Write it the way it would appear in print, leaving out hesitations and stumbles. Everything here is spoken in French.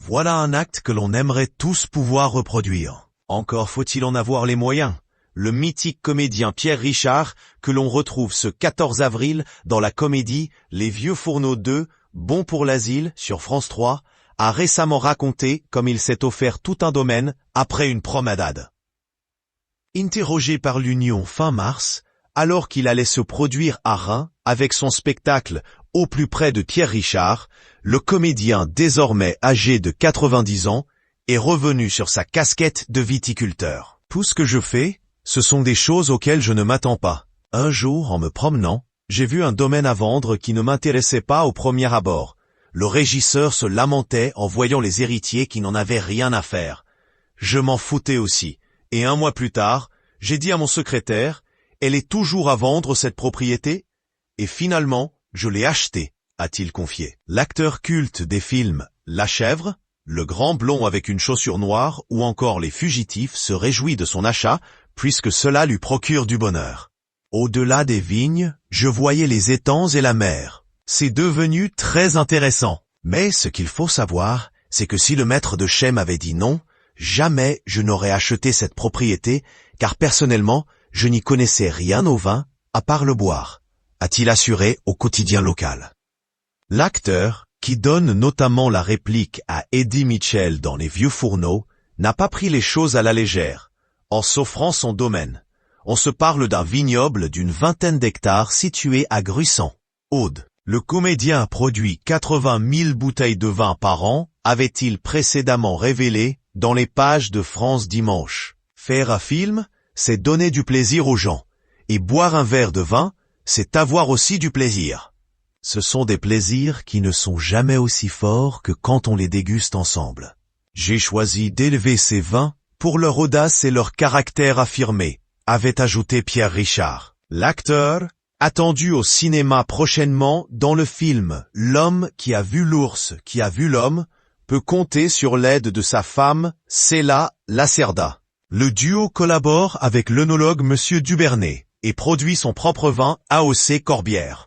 Voilà un acte que l'on aimerait tous pouvoir reproduire. Encore faut-il en avoir les moyens. Le mythique comédien Pierre Richard, que l'on retrouve ce 14 avril dans la comédie Les Vieux Fourneaux 2, Bon pour l'asile, sur France 3, a récemment raconté comme il s'est offert tout un domaine après une promenade. Interrogé par l'Union fin mars, alors qu'il allait se produire à Reims avec son spectacle Au plus près de Pierre Richard, le comédien désormais âgé de 90 ans est revenu sur sa casquette de viticulteur. Tout ce que je fais, ce sont des choses auxquelles je ne m'attends pas. Un jour, en me promenant, j'ai vu un domaine à vendre qui ne m'intéressait pas au premier abord. Le régisseur se lamentait en voyant les héritiers qui n'en avaient rien à faire. Je m'en foutais aussi. Et un mois plus tard, j'ai dit à mon secrétaire, « Elle est toujours à vendre cette propriété ?» Et finalement, je l'ai achetée, a-t-il confié. L'acteur culte des films La Chèvre, le grand blond avec une chaussure noire ou encore Les Fugitifs se réjouit de son achat puisque cela lui procure du bonheur. Au-delà des vignes, je voyais les étangs et la mer. C'est devenu très intéressant. Mais ce qu'il faut savoir, c'est que si le maître de chai m'avait dit non, jamais je n'aurais acheté cette propriété, car personnellement, je n'y connaissais rien au vin, à part le boire, a-t-il assuré au quotidien local. L'acteur, qui donne notamment la réplique à Eddie Mitchell dans Les Vieux Fourneaux, n'a pas pris les choses à la légère, en s'offrant son domaine. On se parle d'un vignoble d'une 20aine d'hectares situé à Gruissant, Aude. Le comédien a produit 80 000 bouteilles de vin par an, avait-il précédemment révélé dans les pages de France Dimanche. Faire un film, c'est donner du plaisir aux gens. Et boire un verre de vin, c'est avoir aussi du plaisir. Ce sont des plaisirs qui ne sont jamais aussi forts que quand on les déguste ensemble. J'ai choisi d'élever ces vins pour leur audace et leur caractère affirmé, avait ajouté Pierre Richard. L'acteur, attendu au cinéma prochainement dans le film L'homme qui a vu l'ours qui a vu l'homme, peut compter sur l'aide de sa femme, Céla Lacerda. Le duo collabore avec l'œnologue Monsieur Dubernay et produit son propre vin AOC Corbière.